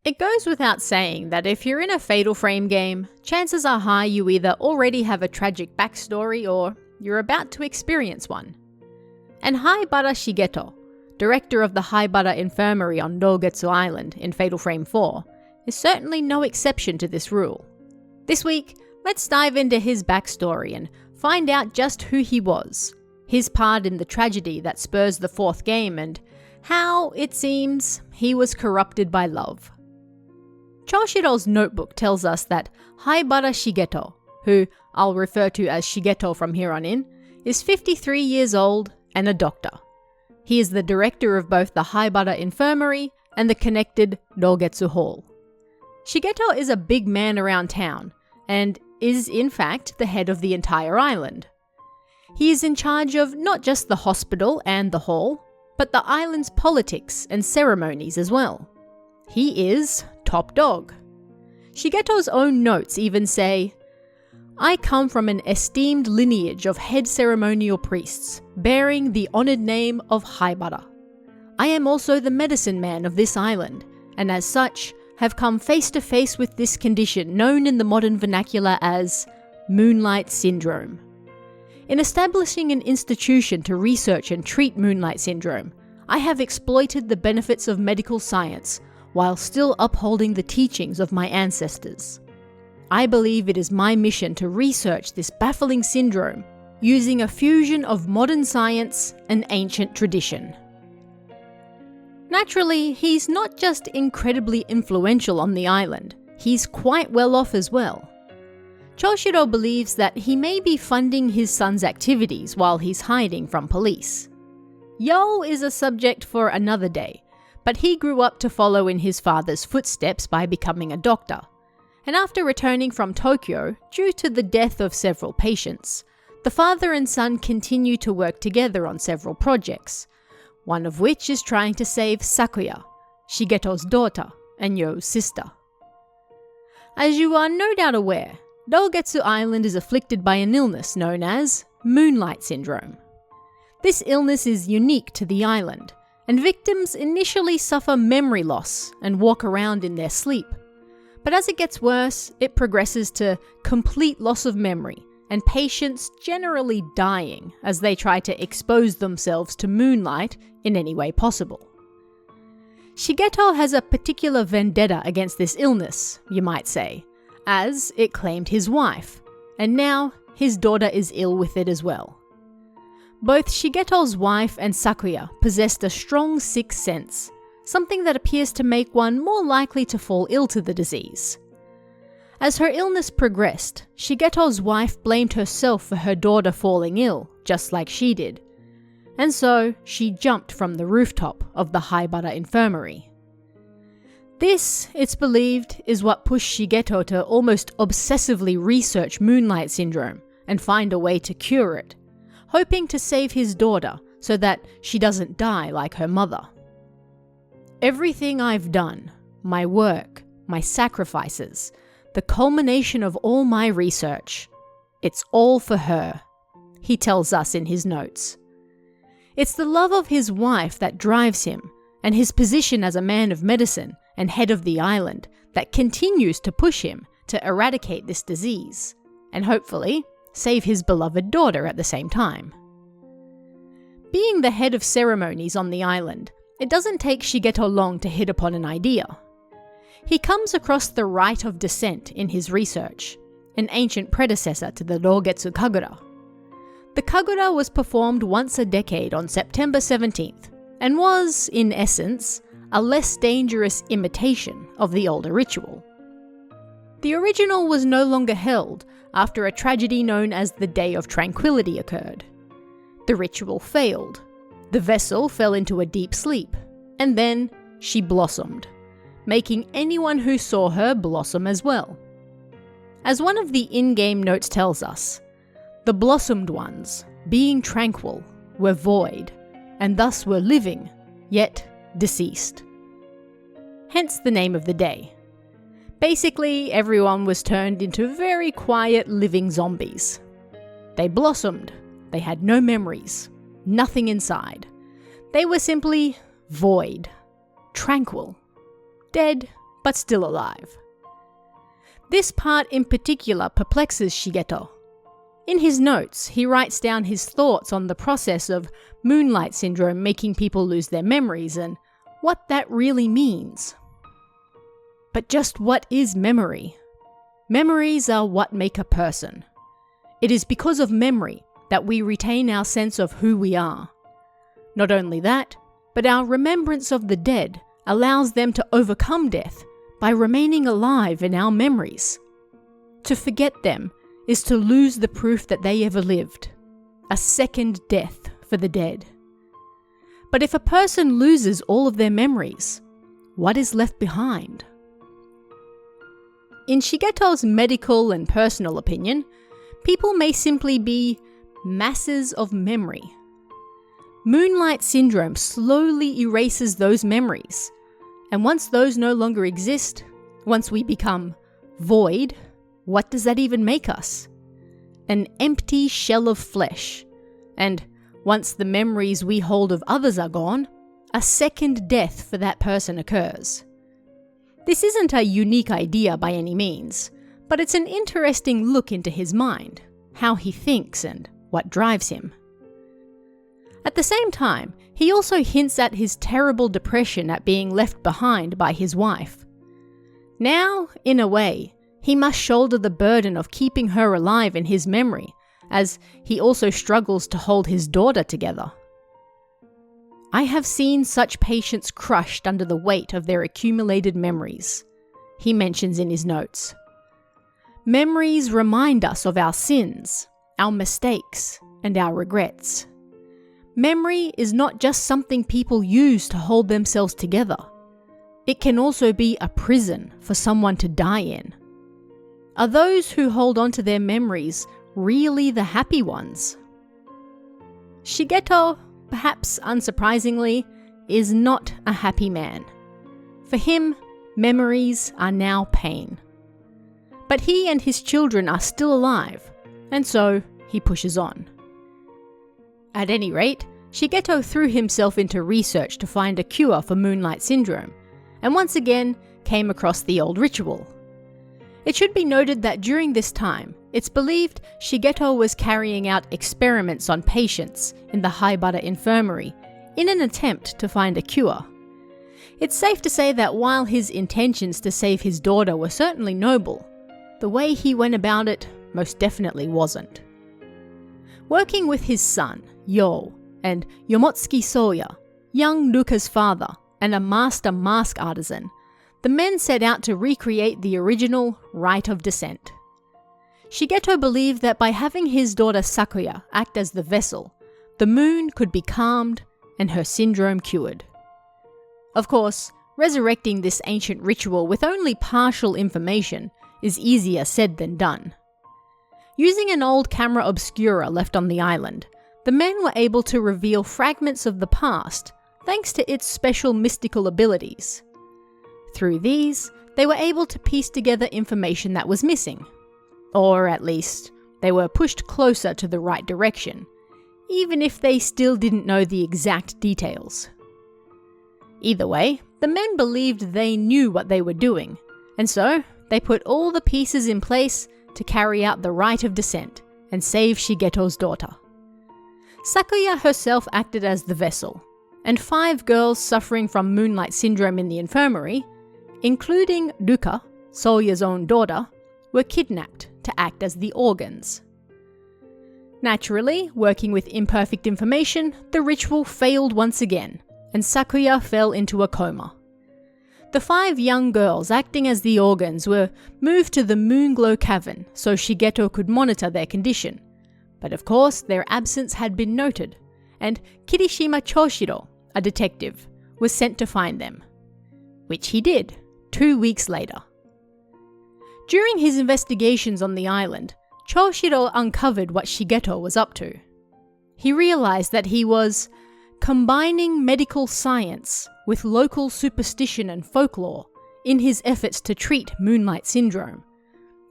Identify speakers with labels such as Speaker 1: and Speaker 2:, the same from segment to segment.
Speaker 1: It goes without saying that if you're in a Fatal Frame game, chances are high you either already have a tragic backstory or you're about to experience one. And Haibara Shigeto, director of the Haibara Infirmary on Dogetsu Island in Fatal Frame 4, is certainly no exception to this rule. This week, let's dive into his backstory and find out just who he was, his part in the tragedy that spurs the fourth game, and how, it seems, he was corrupted by love. Choshiro's notebook tells us that Haibara Shigeto, who I'll refer to as Shigeto from here on in, is 53 years old and a doctor. He is the director of both the Haibara Infirmary and the connected Dogetsu Hall. Shigeto is a big man around town, and is in fact the head of the entire island. He is in charge of not just the hospital and the hall, but the island's politics and ceremonies as well. He is top dog. Shigeto's own notes even say, "I come from an esteemed lineage of head ceremonial priests, bearing the honoured name of Haibara. I am also the medicine man of this island, and as such, have come face to face with this condition known in the modern vernacular as Moonlight Syndrome. In establishing an institution to research and treat Moonlight Syndrome, I have exploited the benefits of medical science while still upholding the teachings of my ancestors. I believe it is my mission to research this baffling syndrome using a fusion of modern science and ancient tradition." Naturally, he's not just incredibly influential on the island, he's quite well off as well. Choshiro believes that he may be funding his son's activities while he's hiding from police. Yo is a subject for another day, but he grew up to follow in his father's footsteps by becoming a doctor. And after returning from Tokyo, due to the death of several patients, the father and son continue to work together on several projects, one of which is trying to save Sakuya, Shigeto's daughter and Yo's sister. As you are no doubt aware, Dogetsu Island is afflicted by an illness known as Moonlight Syndrome. This illness is unique to the island, and victims initially suffer memory loss and walk around in their sleep. But as it gets worse, it progresses to complete loss of memory, and patients generally dying as they try to expose themselves to moonlight in any way possible. Shigeto has a particular vendetta against this illness, you might say, as it claimed his wife, and now his daughter is ill with it as well. Both Shigeto's wife and Sakuya possessed a strong sixth sense, something that appears to make one more likely to fall ill to the disease. As her illness progressed, Shigeto's wife blamed herself for her daughter falling ill, just like she did, and so she jumped from the rooftop of the Haibara Infirmary. This, it's believed, is what pushed Shigeto to almost obsessively research Moonlight Syndrome and find a way to cure it, hoping to save his daughter so that she doesn't die like her mother. "Everything I've done, my work, my sacrifices, the culmination of all my research, it's all for her," he tells us in his notes. It's the love of his wife that drives him, and his position as a man of medicine and head of the island that continues to push him to eradicate this disease, and hopefully save his beloved daughter at the same time. Being the head of ceremonies on the island, it doesn't take Shigeto long to hit upon an idea. He comes across the rite of descent in his research, an ancient predecessor to the Dogetsu Kagura. The Kagura was performed once a decade on September 17th, and was, in essence, a less dangerous imitation of the older ritual. The original was no longer held after a tragedy known as the Day of Tranquility occurred. The ritual failed, the vessel fell into a deep sleep, and then she blossomed, making anyone who saw her blossom as well. As one of the in-game notes tells us, the blossomed ones, being tranquil, were void, and thus were living, yet deceased. Hence the name of the day. Basically, everyone was turned into very quiet living zombies. They blossomed, they had no memories, nothing inside. They were simply void, tranquil, dead but still alive. This part in particular perplexes Shigeto. In his notes, he writes down his thoughts on the process of Moonlight Syndrome making people lose their memories and what that really means. But just what is memory? Memories are what make a person. It is because of memory that we retain our sense of who we are. Not only that, but our remembrance of the dead allows them to overcome death by remaining alive in our memories. To forget them is to lose the proof that they ever lived. A second death for the dead. But if a person loses all of their memories, what is left behind? In Shigeto's medical and personal opinion, people may simply be masses of memory. Moonlight Syndrome slowly erases those memories, and once those no longer exist, once we become void, what does that even make us? An empty shell of flesh. And once the memories we hold of others are gone, a second death for that person occurs. This isn't a unique idea by any means, but it's an interesting look into his mind, how he thinks and what drives him. At the same time, he also hints at his terrible depression at being left behind by his wife. Now, in a way, he must shoulder the burden of keeping her alive in his memory, as he also struggles to hold his daughter together. I have seen such patients crushed under the weight of their accumulated memories, he mentions in his notes. Memories remind us of our sins, our mistakes, and our regrets. Memory is not just something people use to hold themselves together. It can also be a prison for someone to die in. Are those who hold on to their memories really the happy ones? Shigeto, perhaps unsurprisingly, is not a happy man. For him, memories are now pain. But he and his children are still alive, and so he pushes on. At any rate, Shigeto threw himself into research to find a cure for Moonlight Syndrome, and once again came across the old ritual. It should be noted that during this time, it's believed Shigeto was carrying out experiments on patients in the Haibara Infirmary in an attempt to find a cure. It's safe to say that while his intentions to save his daughter were certainly noble, the way he went about it most definitely wasn't. Working with his son, Yo, and Yomotsuki Soya, young Luka's father and a master mask artisan, the men set out to recreate the original Rite of Descent. Shigeto believed that by having his daughter Sakuya act as the vessel, the moon could be calmed and her syndrome cured. Of course, resurrecting this ancient ritual with only partial information is easier said than done. Using an old camera obscura left on the island, the men were able to reveal fragments of the past thanks to its special mystical abilities. Through these, they were able to piece together information that was missing. Or at least, they were pushed closer to the right direction, even if they still didn't know the exact details. Either way, the men believed they knew what they were doing, and so they put all the pieces in place to carry out the Rite of Descent and save Shigeto's daughter. Sakuya herself acted as the vessel, and 5 girls suffering from Moonlight Syndrome in the infirmary, including Luka, Soya's own daughter, were kidnapped to act as the organs. Naturally, working with imperfect information, the ritual failed once again, and Sakuya fell into a coma. The 5 young girls acting as the organs were moved to the Moonglow Cavern so Shigeto could monitor their condition, but of course their absence had been noted, and Kirishima Choshiro, a detective, was sent to find them. Which he did, 2 weeks later. During his investigations on the island, Choshiro uncovered what Shigeto was up to. He realized that he was combining medical science with local superstition and folklore in his efforts to treat Moonlight Syndrome,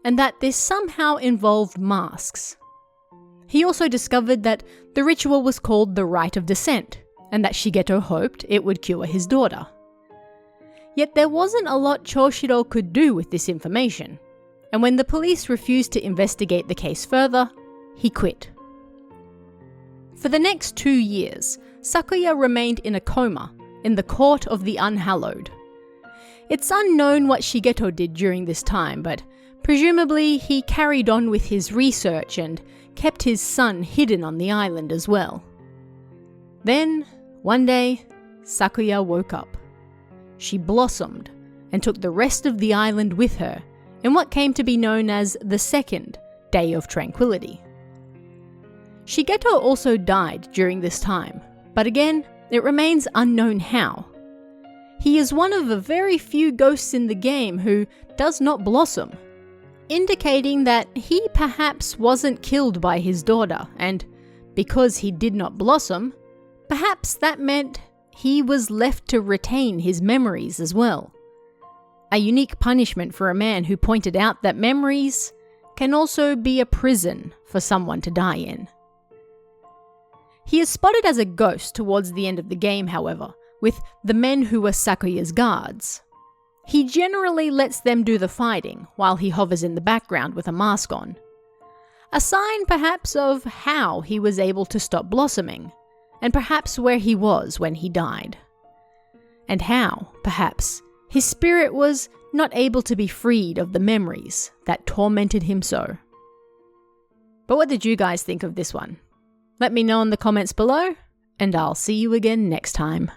Speaker 1: and that this somehow involved masks. He also discovered that the ritual was called the Rite of Descent, and that Shigeto hoped it would cure his daughter. Yet there wasn't a lot Choshiro could do with this information, and when the police refused to investigate the case further, he quit. For the next 2 years, Sakuya remained in a coma in the Court of the Unhallowed. It's unknown what Shigeto did during this time, but presumably he carried on with his research and kept his son hidden on the island as well. Then, one day, Sakuya woke up. She blossomed and took the rest of the island with her in what came to be known as the Second Day of Tranquility. Shigeto also died during this time, but again, it remains unknown how. He is one of the very few ghosts in the game who does not blossom, indicating that he perhaps wasn't killed by his daughter, and because he did not blossom, perhaps that meant he was left to retain his memories as well. A unique punishment for a man who pointed out that memories can also be a prison for someone to die in. He is spotted as a ghost towards the end of the game, however, with the men who were Sakuya's guards. He generally lets them do the fighting while he hovers in the background with a mask on. A sign perhaps of how he was able to stop blossoming, and perhaps where he was when he died. And how, perhaps, his spirit was not able to be freed of the memories that tormented him so. But what did you guys think of this one? Let me know in the comments below, and I'll see you again next time.